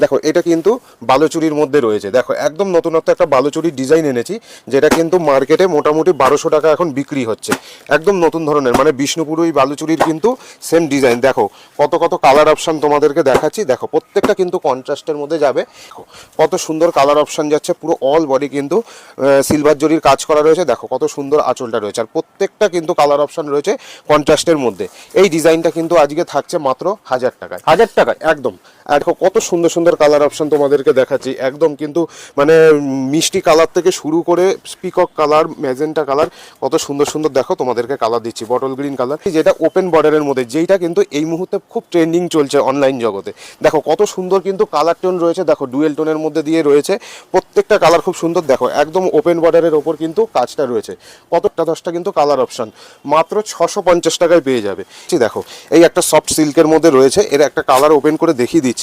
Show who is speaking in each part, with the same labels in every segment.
Speaker 1: দেখো এটা কিন্তু বালুচুরির মধ্যে রয়েছে, দেখো একদম নতুনত্ব একটা বালুচুরির ডিজাইন এনেছি, যেটা কিন্তু মার্কেটে মোটামুটি 1200 টাকা এখন বিক্রি হচ্ছে। একদম নতুন ধরনের, মানে বিষ্ণুপুর ওই বালুচুরির কিন্তু সেম ডিজাইন। দেখো কত কত কালার অপশান তোমাদেরকে দেখাচ্ছি, দেখো প্রত্যেকটা কিন্তু কন্ট্রাস্টের মধ্যে যাবে। কত সুন্দর কালার অপশান যাচ্ছে, পুরো অল বডি কিন্তু সিলভার জরির কাজ করা রয়েছে। দেখো কত সুন্দর আঁচলটা রয়েছে, আর প্রত্যেকটা কিন্তু কালার অপশান রয়েছে কন্ট্রাস্টের মধ্যে। এই ডিজাইনটা কিন্তু আজকে থাকছে মাত্র 1000 টাকায়।
Speaker 2: 1000 টাকায়
Speaker 1: একদম। আর দেখো কত সুন্দর সুন্দর কালার অপশন তোমাদেরকে দেখাচ্ছি, একদম কিন্তু মানে মিষ্টি কালার থেকে শুরু করে পিকক কালার, ম্যাজেন্টা কালার, কত সুন্দর সুন্দর দেখো তোমাদেরকে কালার দিচ্ছি। বটল গ্রিন কালার, যেটা ওপেন বর্ডারের মধ্যে, যেইটা কিন্তু এই মুহূর্তে খুব ট্রেন্ডিং চলছে অনলাইন জগতে। দেখো কত সুন্দর কিন্তু কালার টোন রয়েছে, দেখো ডুয়েল টোনের মধ্যে দিয়ে রয়েছে, প্রত্যেকটা কালার খুব সুন্দর। দেখো একদম ওপেন বর্ডারের ওপর কিন্তু কাজটা রয়েছে, কতটা 10টা কিন্তু কালার অপশন মাত্র 650 টাকায় পেয়ে যাবে। দেখো এই একটা সফট সিল্কের মধ্যে রয়েছে, এর একটা কালার ওপেন করে দেখিয়ে দিচ্ছি।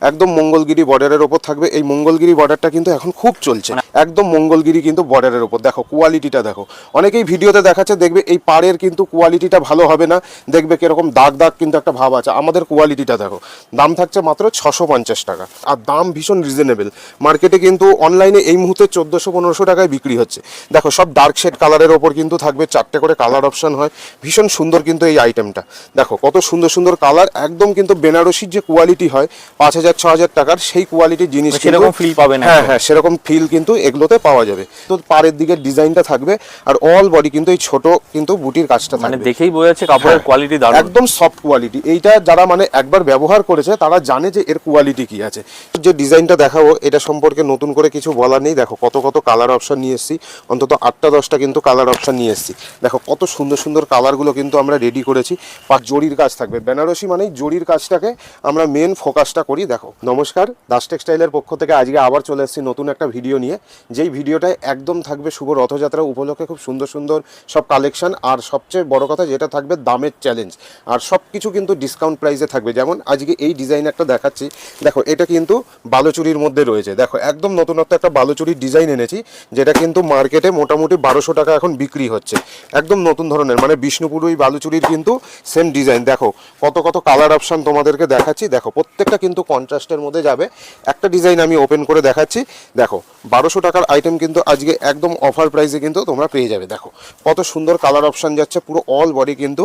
Speaker 1: একদম মঙ্গলগিরি বর্ডারের ওপর থাকবে। এই মঙ্গলগিরি বর্ডারটা কিন্তু এখন খুব চলছে, একদম মঙ্গলগিরি কিন্তু বর্ডারের ওপর। দেখো কোয়ালিটিটা দেখো, অনেকেই ভিডিওতে দেখাচ্ছে, দেখবে এই পাড়ের কিন্তু কোয়ালিটিটা ভালো হবে না, দেখবে কিরকম দাগ দাগ কিন্তু একটা ভাব আছে। আমাদের কোয়ালিটিটা দেখো, দাম থাকছে মাত্র 650 টাকা, আর দাম ভীষণ রিজনেবল। মার্কেটে কিন্তু অনলাইনে এই মুহূর্তে 1400-1500 টাকায় বিক্রি হচ্ছে। দেখো সব ডার্ক শেড কালারের ওপর কিন্তু থাকবে, 4টে করে কালার অপশন হয়, ভীষণ সুন্দর কিন্তু এই আইটেমটা। দেখো কত সুন্দর সুন্দর কালার, একদম কিন্তু বেনারসির যে কোয়ালিটি হয় 5000-6000 টাকার, সেই কোয়ালিটির জিনিস
Speaker 2: সেরকম ফিল পাবেন।
Speaker 1: হ্যাঁ হ্যাঁ, সেরকম ফিল কিন্তু এগুলোতে পাওয়া যাবে। তো পাড়ের দিকে ডিজাইনটা থাকবে, আর অল বডি কিন্তু এই ছোট কিন্তু বুটির কাজটা থাকবে।
Speaker 2: মানে দেখেই বোঝা যাচ্ছে কাপড়ের কোয়ালিটি দারুণ,
Speaker 1: একদম সফট কোয়ালিটি। এইটা যারা মানে একবার ব্যবহার করেছে তারা জানে যে এর কোয়ালিটি কি আছে। যে ডিজাইনটা দেখাবো এটা সম্পর্কে নতুন করে কিছু বলার নেই। দেখো কত কত কালার অপশন নিয়ে এসেছি, অন্তত 8টা-10টা কিন্তু কালার অপশন নিয়ে এসেছি। দেখো কত সুন্দর সুন্দর কালারগুলো কিন্তু আমরা রেডি করেছি। আর জরির কাজ থাকবে, বেনারসি মানেই জরির কাজটাকে আমরা মেন ফোকাসটা করি। দেখো নমস্কার, দাস টেক্সটাইলের পক্ষ থেকে আজকে আবার চলে এসেছি নতুন একটা ভিডিও নিয়ে, যেই ভিডিওটায় একদম থাকবে শুভ রথযাত্রা উপলক্ষে খুব সুন্দর সুন্দর সব কালেকশন, আর সবচেয়ে বড় কথা যেটা থাকবে দামের চ্যালেঞ্জ, আর সব কিছু কিন্তু ডিসকাউন্ট প্রাইসে থাকবে। যেমন আজকে এই ডিজাইন একটা দেখাচ্ছি, দেখো এটা কিন্তু বালুচুরির মধ্যে রয়েছে। দেখো একদম নতুনত্ব একটা বালুচুরির ডিজাইন এনেছি, যেটা কিন্তু মার্কেটে মোটামুটি 1200 টাকা এখন বিক্রি হচ্ছে। একদম নতুন ধরনের, মানে বিষ্ণুপুর ওই বালুচুরির কিন্তু সেম ডিজাইন। দেখো কত কত কালার অপশন তোমাদেরকে দেখাচ্ছি, দেখো প্রত্যেকটা কিন্তু কন্ট্রাস্টের মধ্যে যাবে। একটা ডিজাইন আমি ওপেন করে দেখাচ্ছি, দেখো 1200 টাকার আইটেম কিন্তু আজকে একদম অফার প্রাইসে কিন্তু তোমরা পেয়ে যাবে। দেখো কত সুন্দর কালার অপশন যাচ্ছে, পুরো অল বডি কিন্তু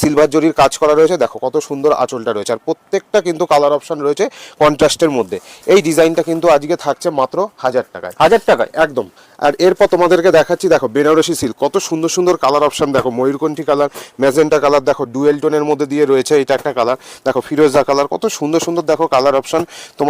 Speaker 1: সিলভার জরির কাজ করা রয়েছে। দেখো কত সুন্দর আঁচলটা রয়েছে, আর প্রত্যেকটা কিন্তু কালার অপশন রয়েছে কন্ট্রাস্টের মধ্যে। এই ডিজাইনটা কিন্তু আজকে থাকছে মাত্র 1000 টাকায়।
Speaker 2: 1000 টাকায়
Speaker 1: একদম। আর এরপর তোমাদেরকে দেখাচ্ছি, দেখো বেনারসি সিল্ক, কত সুন্দর সুন্দর কালার অপশন। দেখো ময়ূরকণ্ঠী কালার, ম্যাজেন্টা কালার, দেখো ডুয়েল টোনের মধ্যে দিয়ে রয়েছে এটা একটা কালার, দেখো ফিরোজা কালার, কত সুন্দর সুন্দর দেখো কালার অপশন তোমার